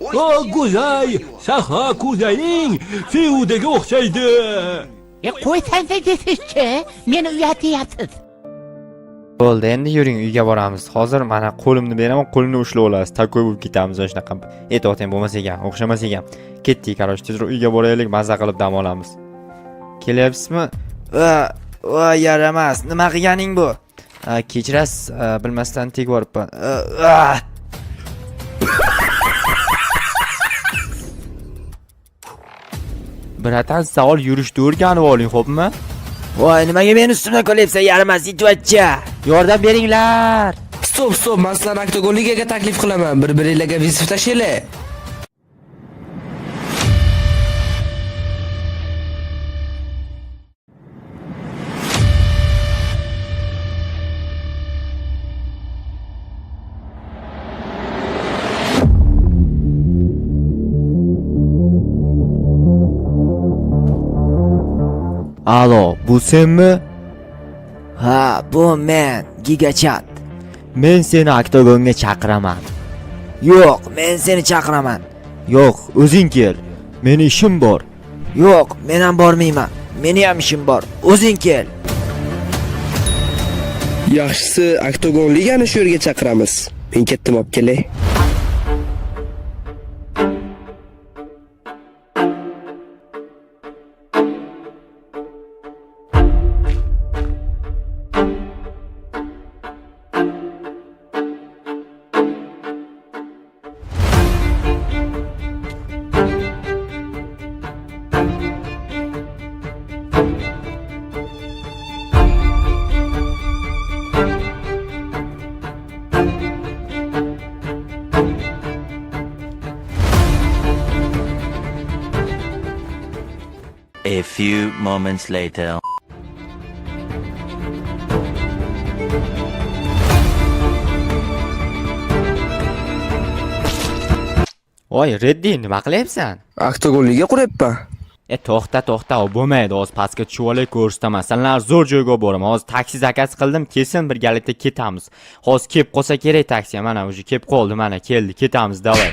O Guzay, Saha Guzayning Feudaga o'xshaydi. Qo'ysansa desizchi, meni uyatyapsiz. Bo'ldi, endi yuring uyga boramiz. Hozir mana qo'limni beraman, qo'limni ushlab olasiz. Takoy bo'lib ketamiz o'sha shunaqa. Aytayotgan bo'lmas ekan, o'xshamas ekan. Ketdik, qarosh, tezroq uyga boraylik, mazza qilib dam olamiz. Kelyapsizmi? Va yaramas. Nima qilganing bu? Kechirasiz, bilmasdan tek boribman. Biratan savol yurishni o'rganib oling, xo'pmi? Voy, nimaga meni ustimdan qolyapsan, yaramas itvacha? Yordam beringlar. Stop, men sizlarni Oktagon ligaga taklif qilaman. Bir-biringizga visif tashinglar. Alo, bu senmi? Ha, bu men, Gigachat. Men seni Oktagonga chaqiraman. Yo'q, men seni chaqiraman. Yo'q, o'zing kel. Meni ishim bor. Yo'q, men ham bormayman. Meni ham ishim bor. O'zing kel. Yaxshisi, Oktagon ligani shu yerga chaqiramiz. Men ketdim, olib kelay. A few moments later. Voy, Reddi, nima qilyapsan? Oktagon liga quryapman. To'xta, bo'lmaydi. Hozir pastga tushib olay, ko'rsataman. Senlar zo'r joyga boraman. Hozir taksi zakaz qildim, kesin birgalikda ketamiz. Hozir kelib qolsa kerak taksi. Mana o'zi kelib qoldi, mana keldi. Ketamiz, davay.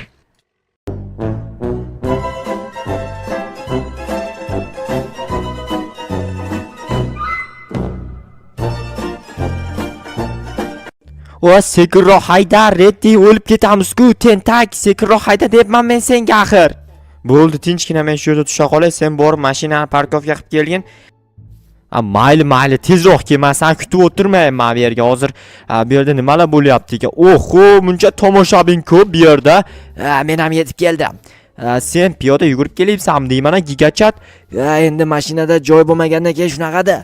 O sekinroq hayda, Reddi, o'lib ketamiz-ku. Tentak, sekinroq hayda debman men senga axir. Bo'ldi, tinchgina men shu yerda tusha qolay, sen borib mashinani parkovga qilib kelgin. Mayli, tezroq kel, men seni kutib o'tirmayman bu yerga. Hozir bu yerda nimalar bo'lyapti ekan? Oho, buncha tomoshabin ko'p bu yerda. Men ham yetib keldim. Sen piyoda yugurib kelyapsanmi deyman, Gigachat? Endi mashinada joy bo'lmagandan keyin shunaqada.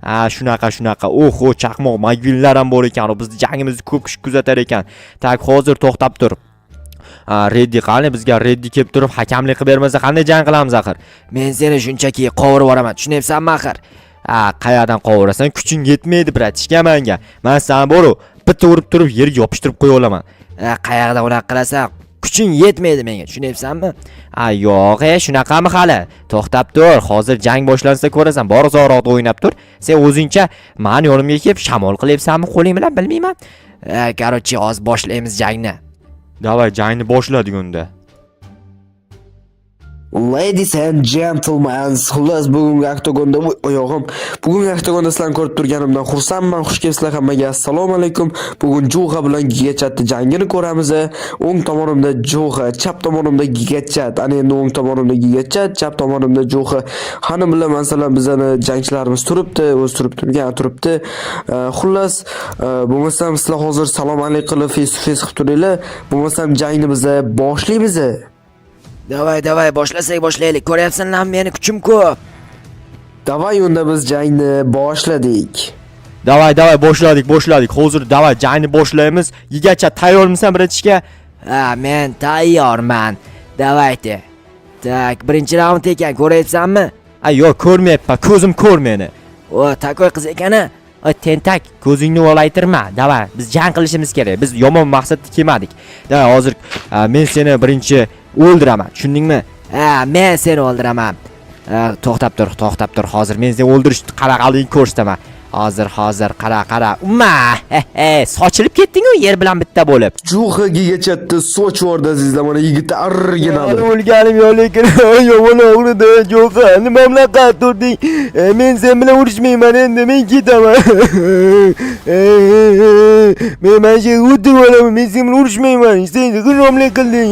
Shunaqa. Oho, chaqmoq magvillar ham bor ekan. Bizni jangimizni ko'p kishi kuzatar ekan. Tak, hozir to'xtab tur. Reddi qani, bizga Reddi kelib turib hakamlik qilib bermasa qanday jang qilamiz axir? Men seni shunchaki qovurib yuboraman, tushunyapsanmi axir? Qayadan qovurasan? Kuching yetmaydi, bratishka menga. Men seni boru bitta urib turib yerga yopishtirib qo'ya olaman. Qayoqdan unaqa qilasan? Kuching yetmaydi menga, tushunyapsanmi? Yo'q, shunaqami hali? To'xtab tur, hozir jang boshlansa ko'rasan. Bor uzoqroqda o'ynab tur. Sen o'zingcha meni yonimga kelib shamol qilyapsanmi qo'ling bilan, bilmayman. Qarochi, hozir boshlaymiz jangni. Davay, jangni boshladik unda. Ladies and gentlemen, xullas bugungi Oktagonda bugungi Oktagonda sizlarni ko'rib turganimdan xursandman. Xush kelibsizlar hammaga. Assalomu alaykum. Bugun Jo'xa bilan Gigachatni jangini ko'ramiz. O'ng tomonimda Jo'xa, chap tomonimda Gigachat. Ana endi o'ng tomonimda Gigachat, chap tomonimda Jo'xa. Xanim bilan masalan bizani jangchilarimiz turibdi, turibdi. Xullas, bo'lmasam sizlar hozir salom alaykum qilib face to face qilib turinglar. Bo'lmasam jangni biz boshlaymiz. Davay, boshlaylik. Ko'ryapsanlarmi, meni kuchim ko'p. Davay, unda biz jangni boshladik. Davay, boshladik. Hozir davay jangni boshlaymiz. Gigachat, tayyormisan biratishga? Men tayyorman. Davaydi. Tak, birinchi raund ekan, ko'ryapsanmi? Yo'q, ko'rmayapman. Ko'zim ko'r meni. Takoy qiz ekani. Tentak, ko'zingni olaytirma. Davay, biz jang qilishimiz kerak. Biz yomon maqsadga kelmadik. Davay, hozir men seni birinchi o'ldiraman, tushundingmi? Men seni o'ldiraman. To'xtab tur. Hozir men seni o'ldirishni qanaqaligini ko'rsataman. Hozir qara. Sochilib ketding-ku yer bilan bitta bo'lib. Juha gigachatda soch borda sizlar mana yigitni arginadi. O'lganim yo'q, lekin yomon og'ridi. Jo'qa, nima bilan qaturding? Men sen bilan urushmayman endi, men ketaman. Men mana shu o'tib olaman, men sen bilan urushmayman. Sen g'irromlik qilding.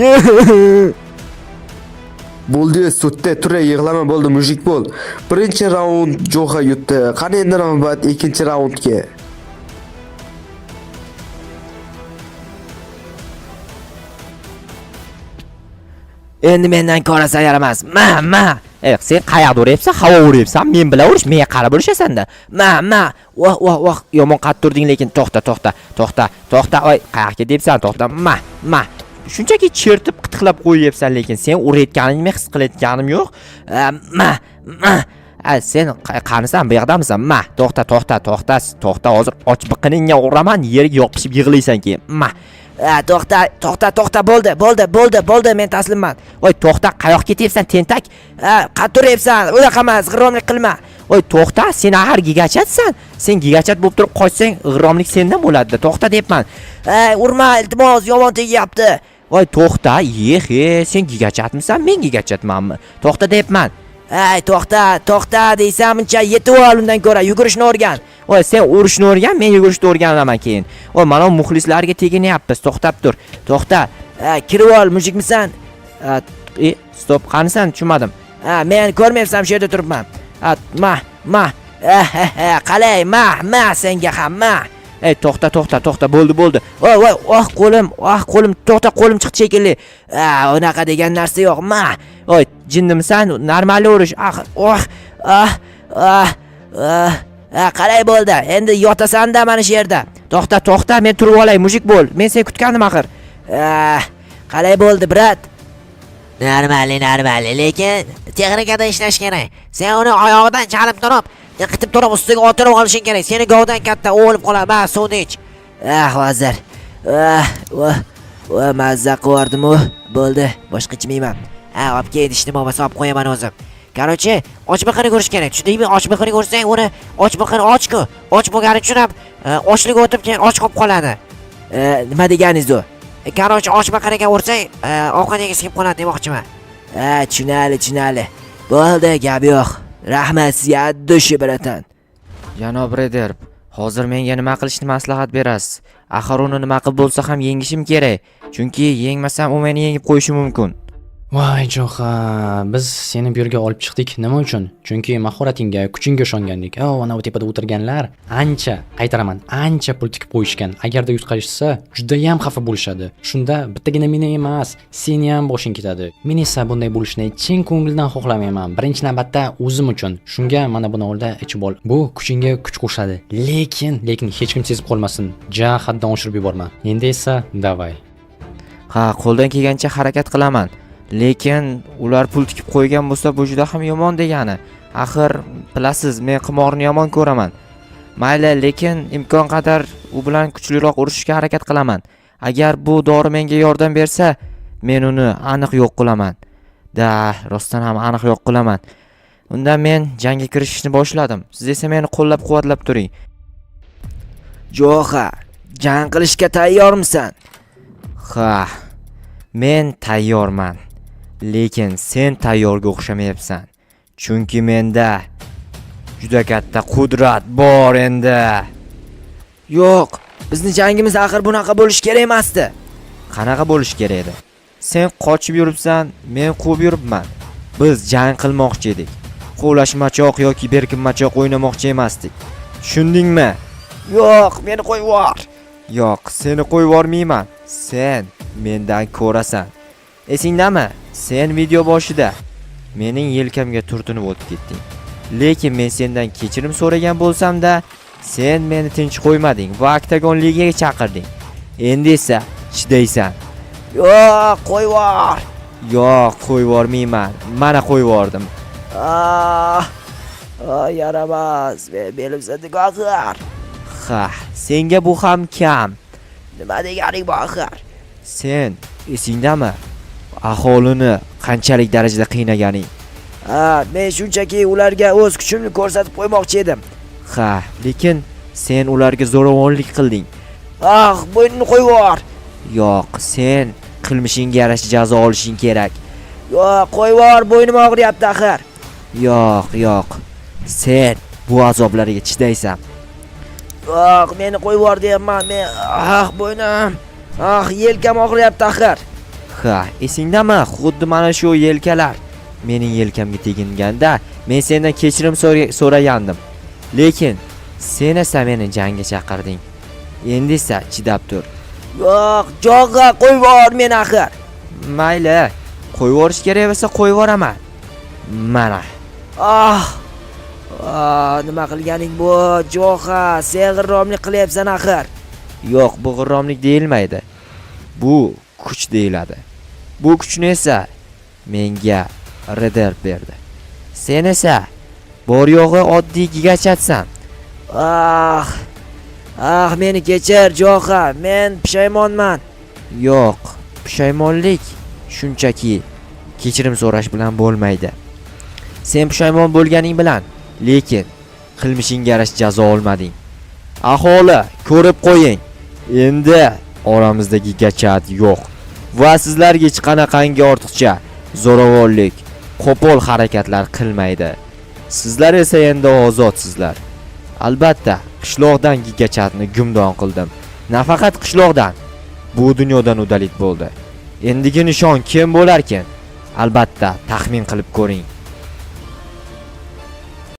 Bo'ldi, sutda tura yig'lama bo'ldi, mujik bo'l. Birinchi raund Joha yutdi. Qani endi navbat ikkinchi raundga. Endi mendan ko'rasa yaramas. Ma. Sen qayoqda uryapsan? Havo uryapsan. Men bilan urish, menga qarab urishasan-da. Ma. Voh. Yomon qatturding, lekin to'xta. Voy, qayoqqa debsan? To'xta. Ma. Shunchaki chertib qitiqlab qo'yyapsan, lekin sen urayotganingni his qilayotganim yo'q. Ma. Sen qanisan, bu yoqdamisan? Ma, to'xta. Hozir och biqiningga uraman, yerga yopishib yig'laysan keyin. Ma. To'xta, bo'ldi, men taslimman. Voy, to'xta, qayoqqa ketyapsan, tentak? Qaturyapsan, unaqa emas, g'irromlik qilma. Voy, to'xta, sen axir gigachatsan. Sen gigachat bo'lib turib qochsang, g'irromlik sendan bo'ladi. To'xta deyapman. Urma, iltimos, yomon tegyapti. Voy, to'xta, sen gigachatmisan, men gigachatmanmi? To'xta deyapman. To'xta deysan, muncha yetib ol, undan ko'ra yugurishni o'rgan. Voy, sen urishni o'rgan, men yugurishni o'rganaman keyin. Voy, mana muxlislarga teginyapmiz, to'xtab tur. To'xta. Kirib ol, mujikmisan? Stop, qanisan, tushunmadim. Men ko'rmayapsan, shu yerda turibman. Ma. Qalay, ma senga ham, ma. To'xta, bo'ldi. Voy, qo'lim, to'xta, qo'lim chiqdi shekilli. Unaqa degan narsa yo'q, ma. Voy, jinnimisan? Normal urish. Qalay bo'ldi? Endi yotasan-da mana shu yerda. To'xta, men turib olay, mujik bo'l. Men seni kutgandim axir. Qalay bo'ldi, brat? Normal, lekin texnikada ishlash kerak. Sen uni oyog'idan chalib turib, yiqitib turib ustiga o'tirib olishing kerak. Seni govdan katta o'lib qolar. Ma, suvni ich. Hozir. Mazza qildim-u. Bo'ldi, boshqa ichmayman. Olib ketishni bo'lmasa olib qo'yaman o'zim. Qarochi, ochbiqini ko'rish kerak. Tushundingmi? Ochbiqini ko'rsang, uni ochbiqini och-ku. Och bo'lgani uchun ham ochlik o'tib keyin och qolib qoladi. Nima deganingiz u? Qarochi, ochbiqiniga ursang, ovqatingiz kelib qoladi demoqchiman. Tushunali. Bo'ldi, gap yo'q. Rahmat sizga dushi biratan. Janob Reder, hozir menga nima qilishni maslahat berasiz? Axir uni nima qilib bo'lsa ham yengishim kerak. Chunki yengmasam u meni yengib qo'yishi mumkin. Voy Jo'xa, biz seni bu yerga olib chiqdik. Nima uchun? Chunki mahoratingga, kuchingga ishongandik. Ana bu tepada o'tirganlar ancha pul tikib qo'yishgan. Agarda yutqazishsa, juda ham xafa bo'lishadi. Shunda bittagina meni emas, seni ham boshing ketadi. Men esa bunday bo'lishni chin ko'ngildan xohlamayman. Birinchi navbatda o'zim uchun. Shunga mana buni olda ichib ol. Bu kuchingga kuch qo'shadi. Lekin hech kim sezib qolmasin. Haddan oshirib yuborma. Endi esa davay. Qo'ldan kelgancha harakat qilaman. Lekin ular pul tikib qo'ygan bo'lsa, bu juda ham yomon degani. Axir bilasiz, men qimorni yomon ko'raman. Mayli, lekin imkon qadar u bilan kuchliroq urushishga harakat qilaman. Agar bu dori menga yordam bersa, men uni aniq yo'q qilaman. Rostdan ham aniq yo'q qilaman. Unda men jangga kirishishni boshladim. Siz esa meni qo'llab-quvvatlab turing. Jo'xa, jang qilishga tayyormisan? Men tayyorman. Lekin sen tayyorga o'xshamayapsan. Chunki menda juda katta qudrat bor endi. Yo'q, bizni jangimiz axir bunaqa bo'lish kerak emasdi. Qanaqa bo'lish kerak edi? Sen qochib yuribsan, men quvib yuribman. Biz jang qilmoqchi edik. Qo'lashmachoq yoki berkinmachoq o'ynamoqchi emasdik. Tushundingmi? Yo'q, meni qo'yib yubor. Yo'q, seni qo'yib yubormayman. Sen mendan ko'rasan. Esingdami? Sen video boshida mening yelkamga turtinib o'tib ketding. Lekin men sendan kechirim so'ragan bo'lsam-da, sen meni tinch qo'ymading va Oktagon ligaga chaqirding. Endi esa chidaysan. Yo'q, qo'yib yubor. Yo'q, qo'yib yubormayman. Mana qo'yib yubordim. Yaramas, belim sadiq axir. Senga bu ham kam. Nima deganing bu axir? Sen esingdami? Aholini qanchalik darajada qiynaganing? Men shunchaki ularga o'z kuchimni ko'rsatib qo'ymoqchi edim. Ha, lekin sen ularga zo'ravonlik qilding. Ah, bo'ynini qo'yib yubor. Yo'q, sen qilmishingga yarasha jazo olishing kerak. Yo'q, qo'yib yubor, bo'ynim og'riyapti axir. Yo'q. Sen bu azoblarga chidaysan. Yo'q, meni qo'yib yubor deyapman. Men bo'ynim. Yelkam og'riyapti axir. Ha, esingdami? Xuddi mana shu yelkalar mening yelkamga teginganda men sendan kechirim so'ragandim. Lekin sen esa meni jangga chaqirding. Endi esa chidab tur. Yo'q, jo'g'a qo'yib yubor meni axir. Mayli, qo'yib yuborish kerak bo'lsa qo'yib yuboraman. Mana. Nima qilganing bu? Jo'g'a, sen g'irromlik qilyapsan axir. Yo'q, bu g'irromlik deyilmaydi. Bu kuch deyiladi. Bu kuchni esa menga Reder berdi. Sen esa bor yo'g'i oddiy gigachatsan. Meni kechir, Jo'g'a. Men pushaymonman. Yo'q, pushaymonlik shunchaki kechirim so'rash bilan bo'lmaydi. Sen pushaymon bo'lganing bilan, lekin qilmishingga yarasha jazo olmading. Aholi, ko'rib qo'ying. Endi oramizda gigachat yo'q. Va sizlarga hech qanaqangi ortiqcha zo'ravonlik, qo'pol harakatlar qilmaydi. Sizlar esa endi ozodsizlar. Albatta, qishloqdan gigachatni gumdon qildim. Nafaqat qishloqdan, bu dunyodan udalik bo'ldi. Endigi nishon kim bo'larkin? Albatta, taxmin qilib ko'ring.